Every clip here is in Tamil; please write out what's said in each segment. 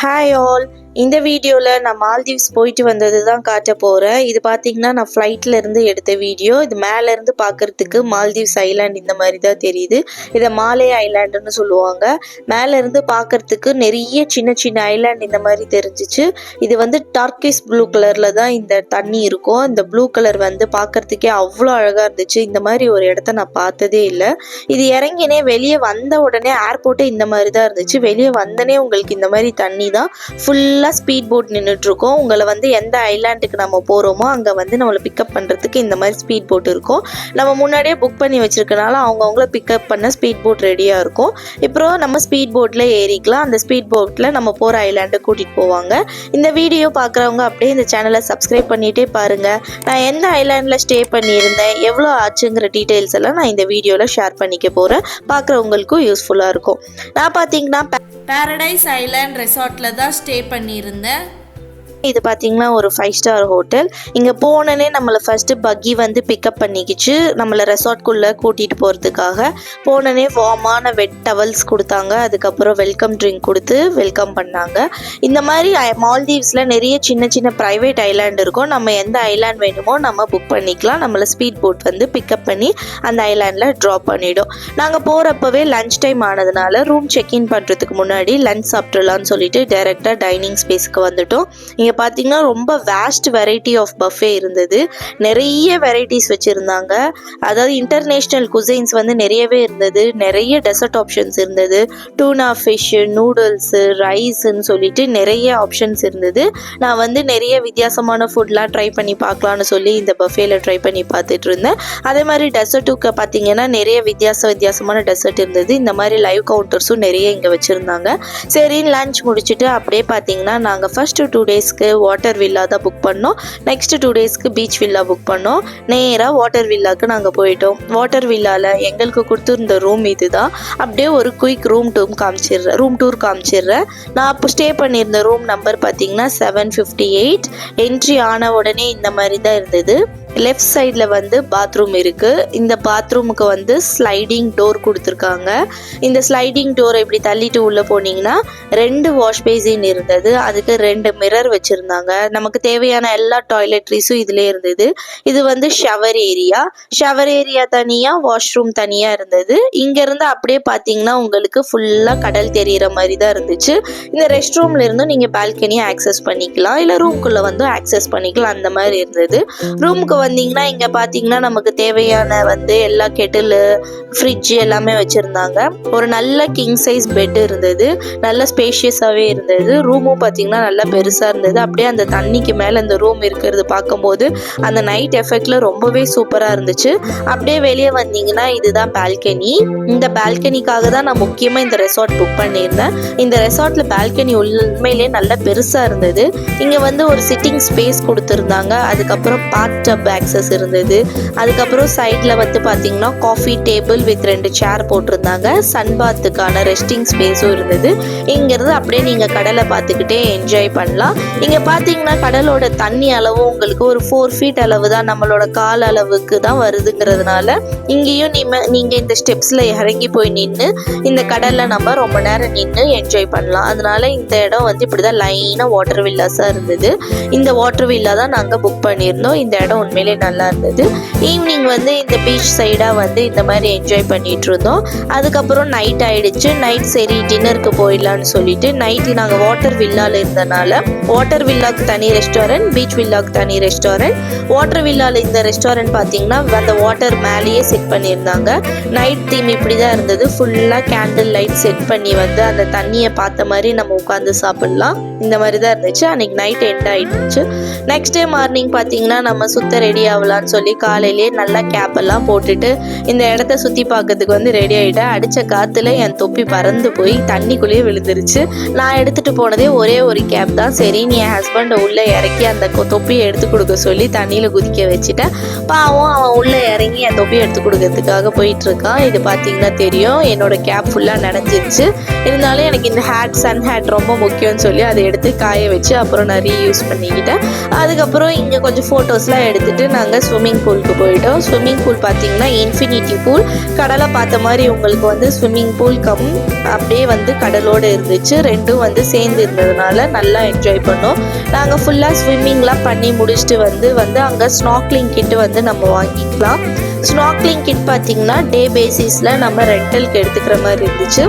Hi all. இந்த வீடியோவில் நான் மால்தீவ்ஸ் போயிட்டு வந்தது தான் காட்ட போகிறேன். இது பார்த்தீங்கன்னா நான் ஃப்ளைட்டில் இருந்து எடுத்த வீடியோ. இது மேலேருந்து பார்க்குறதுக்கு மால்தீவ்ஸ் ஐலாண்ட் இந்த மாதிரி தான் தெரியுது. இதை மாலே ஐலாண்டுன்னு சொல்லுவாங்க. மேலேருந்து பார்க்குறதுக்கு நிறைய சின்ன சின்ன ஐலாண்ட் இந்த மாதிரி தெரிஞ்சிச்சு. இது வந்து டார்க்கிஷ் ப்ளூ கலரில் தான் இந்த தண்ணி இருக்கும். இந்த ப்ளூ கலர் வந்து பார்க்குறதுக்கே அவ்வளோ அழகாக இருந்துச்சு. இந்த மாதிரி ஒரு இடத்த நான் பார்த்ததே இல்லை. இது இறங்கினே வெளியே வந்த உடனே ஏர்போர்ட்டே இந்த மாதிரி தான் இருந்துச்சு. வெளியே வந்தனே உங்களுக்கு இந்த மாதிரி தண்ணி தான் ஃபுல்லாக ஸ்பீட் போட் நின்றுட்டுருக்கோம். உங்களை வந்து எந்த ஐலாண்டுக்கு நம்ம போகிறோமோ அங்கே வந்து நம்மளை பிக்கப் பண்ணுறதுக்கு இந்த மாதிரி ஸ்பீட் போட் இருக்கும். நம்ம முன்னாடியே புக் பண்ணி வச்சுருக்கனால அவங்கவுங்கள பிக்கப் பண்ண ஸ்பீட் போட் ரெடியாக இருக்கும். இப்போ நம்ம ஸ்பீட் போட்டில் ஏறிக்கலாம். அந்த ஸ்பீட் போட்டில் நம்ம போகிற ஐலாண்டை கூட்டிகிட்டு போவாங்க. இந்த வீடியோ பார்க்குறவங்க அப்படியே இந்த சேனலை சப்ஸ்கிரைப் பண்ணிகிட்டே பாருங்கள். நான் எந்த ஐலாண்டில் ஸ்டே பண்ணியிருந்தேன், எவ்வளோ ஆச்சுங்கிற டீட்டெயில்ஸ் எல்லாம் நான் இந்த வீடியோவில் ஷேர் பண்ணிக்க போகிறேன். பார்க்குறவங்களுக்கும் யூஸ்ஃபுல்லாக இருக்கும். நான் பார்த்தீங்கன்னா பாரடைஸ் ஐலாண்ட் ரெசார்ட்டில் தான் ஸ்டே பண்ணியிருந்தேன். இது பார்த்தீங்கன்னா ஒரு 5 ஸ்டார் ஹோட்டல். இங்கே போனோன்னே நம்மளை ஃபஸ்ட்டு பக்கி வந்து பிக்கப் பண்ணிக்கிச்சு. நம்மளை ரெசார்ட்குள்ளே கூட்டிகிட்டு போகிறதுக்காக போனோன்னே வார்மான வெட் டவல்ஸ் கொடுத்தாங்க. அதுக்கப்புறம் வெல்கம் ட்ரிங்க் கொடுத்து வெல்கம் பண்ணாங்க. இந்த மாதிரி மால்தீவ்ஸில் நிறைய சின்ன சின்ன ப்ரைவேட் ஐலாண்ட் இருக்கும். நம்ம எந்த ஐலாண்ட் வேணுமோ நம்ம புக் பண்ணிக்கலாம். நம்மளை ஸ்பீட் போட் வந்து பிக்கப் பண்ணி அந்த ஐலாண்டில் ட்ராப் பண்ணிவிடும். நாங்கள் போகிறப்பவே லன்ச் டைம் ஆனதுனால ரூம் செக்இன் பண்ணுறதுக்கு முன்னாடி லன்ச் சாப்பிட்றலான்னு சொல்லிட்டு டைரெக்டாக டைனிங் ஸ்பேஸ்க்கு வந்துட்டோம். இங்கே பார்த்தீங்கன்னா ரொம்ப வேஸ்ட் வெரைட்டி ஆஃப் பஃபே இருந்தது. நிறைய வெரைட்டிஸ் வச்சுருந்தாங்க. அதாவது இன்டர்நேஷ்னல் குசைன்ஸ் வந்து நிறையவே இருந்தது. நிறைய டெசர்ட் ஆப்ஷன்ஸ் இருந்தது. டூனா ஃபிஷ்ஷு, நூடுல்ஸு, ரைஸுன்னு சொல்லிட்டு நிறைய ஆப்ஷன்ஸ் இருந்தது. நான் வந்து நிறைய வித்தியாசமான ஃபுட்லாம் ட்ரை பண்ணி பார்க்கலான்னு சொல்லி இந்த பஃபேல ட்ரை பண்ணி பார்த்துட்டு இருந்தேன். அதே மாதிரி டெசர்ட்டுக்கு பார்த்தீங்கன்னா நிறைய வித்தியாசமான டெசர்ட் இருந்தது. இந்த மாதிரி லைவ் கவுண்டர்ஸும் நிறைய இங்கே வச்சுருந்தாங்க. சரி, லன்ச் முடிச்சுட்டு அப்படியே பார்த்தீங்கன்னா நாங்கள் ஃபஸ்ட்டு 2 டேஸ்க்கு வாட்டர் வில்லா தான் புக் பண்ணோம். நெக்ஸ்ட் 2 டேஸ்க்கு பீச் வில்லா புக் பண்ணோம். நேராக வாட்டர் வில்லாக்கு நாங்கள் போயிட்டோம். வாட்டர் வில்லாவில் எங்களுக்கு கொடுத்துருந்த ரூம் இது தான். அப்படியே ஒரு குயிக் ரூம் டூர் காமிச்சிடுறேன். நான் அப்போ ஸ்டே பண்ணியிருந்த ரூம் நம்பர் பார்த்தீங்கன்னா 758. என்ட்ரி ஆன உடனே இந்த மாதிரி தான் இருந்தது. லெஃப்ட் சைடில் வந்து பாத்ரூம் இருக்குது. இந்த பாத்ரூமுக்கு வந்து ஸ்லைடிங் டோர் கொடுத்துருக்காங்க. இந்த ஸ்லைடிங் டோரை இப்படி தள்ளிட்டு உள்ளே போனீங்கன்னா 2 வாஷ் பேசின் இருந்தது. அதுக்கு 2 மிரர் வச்சுருந்தாங்க. நமக்கு தேவையான எல்லா டாய்லெட்ரிஸும் இதிலே இருந்தது. இது வந்து ஷவர் ஏரியா தனியாக, வாஷ்ரூம் தனியாக இருந்தது. இங்கேருந்து அப்படியே பார்த்தீங்கன்னா உங்களுக்கு ஃபுல்லாக கடல் தெரிகிற மாதிரி தான் இருந்துச்சு. இந்த ரெஸ்ட் ரூமில் இருந்தும் நீங்கள் பால்கனியை ஆக்சஸ் பண்ணிக்கலாம், இல்லை ரூம்குள்ளே வந்து ஆக்சஸ் பண்ணிக்கலாம். அந்த மாதிரி இருந்தது. ரூமுக்கு வந்தீங்கன்னா இங்கே பார்த்தீங்கன்னா நமக்கு தேவையான வந்து எல்லா கெட்டிலு, ஃப்ரிட்ஜ் எல்லாமே வச்சுருந்தாங்க. ஒரு நல்ல கிங் சைஸ் பெட் இருந்தது. நல்ல ஸ்பேஷியஸாகவே இருந்தது. ரூமும் பார்த்தீங்கன்னா நல்லா பெருசாக இருந்தது. அப்படியே அந்த தண்ணிக்கு மேலே அந்த ரூம் இருக்கிறது பார்க்கும்போது அந்த நைட் எஃபெக்டில் ரொம்பவே சூப்பராக இருந்துச்சு. அப்படியே வெளியே வந்தீங்கன்னா இதுதான் பால்கனி. இந்த பால்கனிக்காக தான் நான் முக்கியமாக இந்த ரெசார்ட் புக் பண்ணியிருந்தேன். இந்த ரெசார்ட்டில் பால்கனி உண்மையிலே நல்லா பெருசாக இருந்தது. இங்கே வந்து ஒரு சிட்டிங் ஸ்பேஸ் கொடுத்துருந்தாங்க. அதுக்கப்புறம் பாத் டப் ஆக்சஸ் இருந்தது. அதுக்கப்புறம் சைடில் வந்து பார்த்தீங்கன்னா காஃபி டேபிள் வித் 2 சேர் போட்டிருந்தாங்க. சன்பாத்துக்கான ரெஸ்டிங் ஸ்பேஸும் இருந்தது. இங்கேருந்து அப்படியே நீங்கள் கடலை பார்த்துக்கிட்டே என்ஜாய் பண்ணலாம். இங்கே பார்த்தீங்கன்னா கடலோட தண்ணி அளவு உங்களுக்கு ஒரு 4 ஃபீட் அளவு தான், நம்மளோட கால் அளவுக்கு தான் வருதுங்கிறதுனால இங்கேயும் நீங்கள் இந்த ஸ்டெப்ஸில் இறங்கி போய் நின்று இந்த கடலில் நம்ம ரொம்ப நேரம் நின்று என்ஜாய் பண்ணலாம். அதனால இந்த இடம் வந்து இப்படி தான் லைனாக வாட்டர் வில்லாஸாக இருந்தது. இந்த வாட்டர் வில்லா தான் நாங்கள் புக் பண்ணியிருந்தோம். இந்த இடம் உண்மையிலே நல்லா இருந்தது. ஈவினிங் வந்து இந்த பீச் சைடாக வந்து இந்த மாதிரி என்ஜாய் பண்ணிட்டு இருந்தோம். அதுக்கப்புறம் நைட் ஆயிடுச்சு. நைட் சரி டின்னருக்கு போயிடலான்னு சொல்லிட்டு நைட்டு நாங்கள் வாட்டர் வில்லாவில் இருந்தனால வாட்டர் வில்லாக்கு தனி ரெஸ்டாரண்ட், பீச் வில்லாக்கு தனி ரெஸ்டாரண்ட். வாட்டர் வில்லாவில் இந்த ரெஸ்டாரண்ட் பார்த்தீங்கன்னா அந்த வாட்டர் மேலேயே செட் பண்ணியிருந்தாங்க. நைட் தீம் இப்படி தான் இருந்தது. ஃபுல்லாக கேண்டில் லைட் செட் பண்ணி வந்து அந்த தண்ணியை பார்த்த மாதிரி நம்ம உட்காந்து சாப்பிட்லாம். இந்த மாதிரி தான் இருந்துச்சு. அன்றைக்கி நைட் எண்ட் ஆகிடுச்சு. நெக்ஸ்ட் டே மார்னிங் பார்த்தீங்கன்னா நம்ம சுத்த ரெடி ஆகலான்னு சொல்லி காலையிலேயே நல்லா கேப் எல்லாம் போட்டுட்டு இந்த இடத்த சுற்றி பார்க்கறதுக்கு வந்து ரெடி ஆகிட்டேன். அடித்த காற்றுல என் தொப்பி பறந்து போய் தண்ணிக்குள்ளேயே விழுந்துருச்சு. நான் எடுத்துகிட்டு போனதே ஒரே ஒரு கேப் தான். சரி, நீ என் ஹஸ்பண்டை உள்ளே இறக்கி அந்த தொப்பியை எடுத்து கொடுக்க சொல்லி தண்ணியில் குதிக்க வச்சுட்டேன். பாவம் அவன் உள்ளே இறங்கி என் தொப்பியை எடுத்து கொடுக்கறதுக்காக போயிட்டுருக்கான். இது பார்த்தீங்கன்னா தெரியும், என்னோட கேப் ஃபுல்லாக நனைஞ்சிருச்சு. இருந்தாலும் எனக்கு இந்த சன் ஹேட் ரொம்ப முக்கியம்னு சொல்லி அதை எடுத்து காய வச்சு அப்புறம் நான் ரீயூஸ் பண்ணிக்கிட்டேன். அதுக்கப்புறம் இங்கே கொஞ்சம் ஃபோட்டோஸ்லாம் எடுத்துகிட்டு பார்த்துட்டு நாங்கள் ஸ்விம்மிங் பூலுக்கு போயிட்டோம். ஸ்விம்மிங் பூல் பார்த்தீங்கன்னா இன்ஃபினிட்டி பூல், கடலை பார்த்த மாதிரி உங்களுக்கு வந்து ஸ்விம்மிங் பூல் அப்படியே வந்து கடலோடு இருந்துச்சு. ரெண்டும் வந்து சேர்ந்து இருந்ததுனால நல்லா என்ஜாய் பண்ணோம். நாங்கள் ஃபுல்லாக ஸ்விம்மிங்லாம் பண்ணி முடிச்சுட்டு வந்து அங்கே ஸ்நார்க்லிங் கிட்டு வந்து நம்ம வாங்கிக்கலாம். ஸ்நார்க்லிங் கிட் பார்த்தீங்கன்னா டே பேசிஸில் நம்ம ரெண்டலுக்கு எடுத்துக்கிற மாதிரி இருந்துச்சு.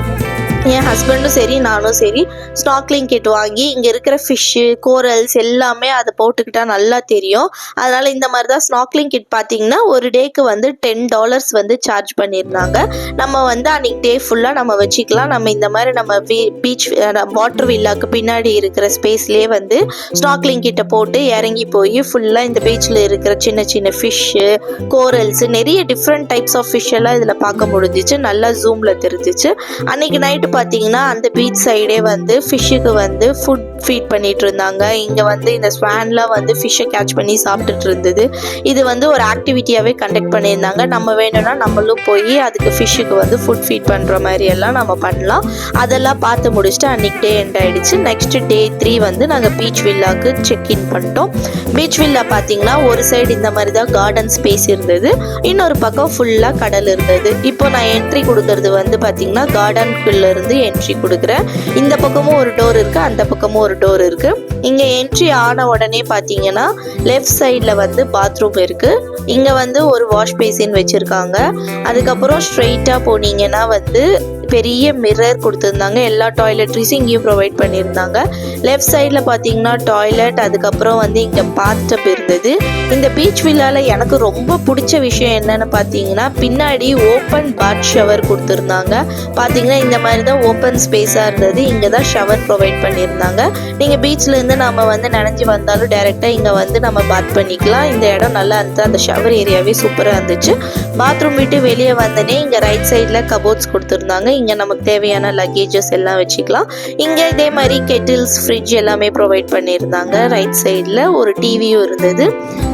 என் ஹஸ்பண்டும் சரி நானும் சரி ஸ்நார்க்லிங் கிட் வாங்கி இங்கே இருக்கிற ஃபிஷ்ஷு கோரல்ஸ் எல்லாமே அதை போட்டுக்கிட்டால் நல்லா தெரியும். அதனால் இந்த மாதிரி தான் ஸ்நார்க்லிங் கிட் பார்த்தீங்கன்னா ஒரு டேக்கு வந்து $10 வந்து சார்ஜ் பண்ணியிருந்தாங்க. நம்ம வந்து அன்றைக்கி டே ஃபுல்லாக நம்ம வச்சுக்கலாம். நம்ம இந்த மாதிரி நம்ம பீச் வாட்டர் வில்லாக்கு பின்னாடி இருக்கிற ஸ்பேஸ்லேயே வந்து ஸ்நார்க்லிங் கிட்டை போட்டு இறங்கி போய் ஃபுல்லாக இந்த பீச்சில் இருக்கிற சின்ன சின்ன ஃபிஷ்ஷு கோரல்ஸு நிறைய டிஃப்ரெண்ட் டைப்ஸ் ஆஃப் ஃபிஷ் எல்லாம் இதில் பார்க்க முடிஞ்சிச்சு. நல்லா ஜூமில் தெரிஞ்சிச்சு. அன்றைக்கி நைட்டு பார்த்தீங்கன்னா அந்த பீச் சைடே வந்து ஃபிஷ்ஷுக்கு வந்து ஃபுட் ஃபீட் பண்ணிட்டு இருந்தாங்க. இங்கே வந்து இந்த ஸ்வான்லாம் வந்து ஃபிஷ்ஷை கேட்ச் பண்ணி சாப்பிட்டுட்டு இருந்தது. இது வந்து ஒரு ஆக்டிவிட்டியாகவே கண்டக்ட் பண்ணியிருந்தாங்க. நம்ம வேணும்னா நம்மளும் போய் அதுக்கு ஃபிஷ்ஷுக்கு வந்து ஃபுட் ஃபீட் பண்ணுற மாதிரி எல்லாம் நம்ம பண்ணலாம். அதெல்லாம் பார்த்து முடிச்சுட்டு அன்றைக்கி டே எண்ட் ஆகிடுச்சு. நெக்ஸ்ட் டே 3 வந்து நாங்கள் பீச் வில்லாக்கு செக்இன் பண்ணிட்டோம். பீச் வில்லா பார்த்தீங்கன்னா ஒரு சைடு இந்த மாதிரி தான் கார்டன் ஸ்பேஸ் இருந்தது, இன்னொரு பக்கம் ஃபுல்லாக கடல் இருந்தது. இப்போ நான் என்ட்ரி கொடுக்கறது வந்து பார்த்தீங்கன்னா கார்டனுக்குள்ளே இருந்து என்ட்ரி கொடுக்குறேன். இந்த பக்கமும் ஒரு டோர் இருக்குது, அந்த பக்கமும் ஒரு டோர் இருக்குது. இங்கே என்ட்ரி ஆன உடனே பார்த்தீங்கன்னா லெஃப்ட் சைடில் வந்து பாத்ரூம் இருக்குது. இங்கே வந்து ஒரு வாஷ் பேசின் வச்சுருக்காங்க. அதுக்கப்புறம் ஸ்ட்ரெயிட்டாக போனீங்கன்னா வந்து பெரிய மிரர் கொடுத்துருந்தாங்க. எல்லா டாய்லெட்ரிஸும் இங்கேயும் ப்ரொவைட் பண்ணியிருந்தாங்க. லெஃப்ட் சைடில் பார்த்தீங்கன்னா டாய்லெட், அதுக்கப்புறம் வந்து இங்கே பாத்டப் இருந்தது. இந்த பீச் வில்லால எனக்கு ரொம்ப பிடிச்ச விஷயம் என்னன்னு பார்த்தீங்கன்னா பின்னாடி ஓப்பன் பாத் ஷவர் கொடுத்துருந்தாங்க. பார்த்தீங்கன்னா இந்த மாதிரி தான் ஓப்பன் ஸ்பேஸாக இருந்தது. இங்கே தான் ஷவர் ப்ரொவைட் பண்ணியிருந்தாங்க. நீங்கள் பீச்லேருந்து நம்ம வந்து நனைஞ்சு வந்தாலும் டைரெக்டாக இங்கே வந்து நம்ம பாத் பண்ணிக்கலாம். இந்த இடம் நல்லா இருந்தது. அந்த ஷவர் ஏரியாவே சூப்பராக இருந்துச்சு. பாத்ரூம் விட்டு வெளியே வந்தனே இங்கே ரைட் சைடில் கபோர்ட்ஸ் கொடுத்துருந்தாங்க. இங்கே நமக்கு தேவையான லக்கேஜஸ் எல்லாம் வச்சுக்கலாம். இங்கே இதே மாதிரி கெட்டில்ஸ், ஃப்ரிட்ஜ் எல்லாமே ப்ரொவைட் பண்ணியிருந்தாங்க. ரைட் சைடில் ஒரு டிவியும் இருந்தது.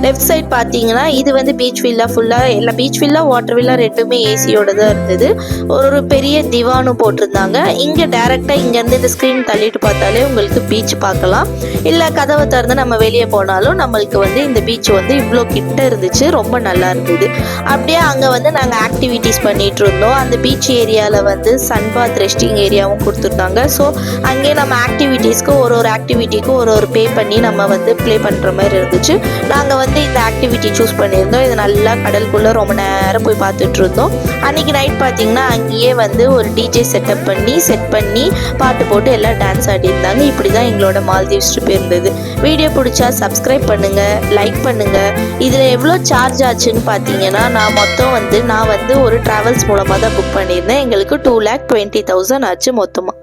லெஃப்ட் சைட் பார்த்தீங்கன்னா இது வந்து பீச் வில்லா ஃபுல்லாக எல்லா பீச் வில்லா வாட்டர் வில்லா ரெண்டுமே ஏசியோட தான் இருந்தது. ஒரு பெரிய திவானும் போட்டிருந்தாங்க. இங்கே டேரெக்டாக இங்கேருந்து இந்த ஸ்க்ரீன் தள்ளிட்டு பார்த்தாலே உங்களுக்கு பீச் பார்க்கலாம். இல்லை கதவை திறந்து நம்ம வெளியே போனாலும் நம்மளுக்கு வந்து இந்த பீச் வந்து இவ்வளோ கிட்ட இருந்துச்சு. ரொம்ப நல்லா இருந்தது. அப்படியே அங்கே வந்து நாங்கள் ஆக்டிவிட்டீஸ் பண்ணிகிட்டு இருந்தோம். அந்த பீச் ஏரியாவில் வந்து சன்பாத் ரெஸ்டிங் ஏரியாவும் கொடுத்துருந்தாங்க. ஸோ அங்கேயே நம்ம ஆக்டிவிட்டீஸ்க்கு ஒரு ஆக்டிவிட்டிக்கும் ஒரு பே பண்ணி நம்ம வந்து ப்ளே பண்ணுற மாதிரி இருந்துச்சு. நாங்கள் வந்து இந்த ஆக்டிவிட்டி சூஸ் பண்ணியிருந்தோம். இது நல்லா கடலுக்குள்ளே ரொம்ப நேரம் போய் பார்த்துட்டு இருந்தோம். அன்றைக்கி நைட் பார்த்திங்கன்னா அங்கேயே வந்து ஒரு டிஜே செட் பண்ணி பாட்டு போட்டு எல்லாம் டான்ஸ் ஆடிருந்தாங்க. இப்படி தான் எங்களோட மால்தீவ்ஸ் ட்ரிப் இருந்தது. வீடியோ பிடிச்சா சப்ஸ்கிரைப் பண்ணுங்கள், லைக் பண்ணுங்கள். இதில் எவ்வளோ சார்ஜ் ஆச்சுன்னு பார்த்தீங்கன்னா நான் வந்து ஒரு ட்ராவல்ஸ் மூலமாக தான் புக் பண்ணியிருந்தேன். எங்களுக்கு 2,20,000 ஆச்சு மொத்தமாக.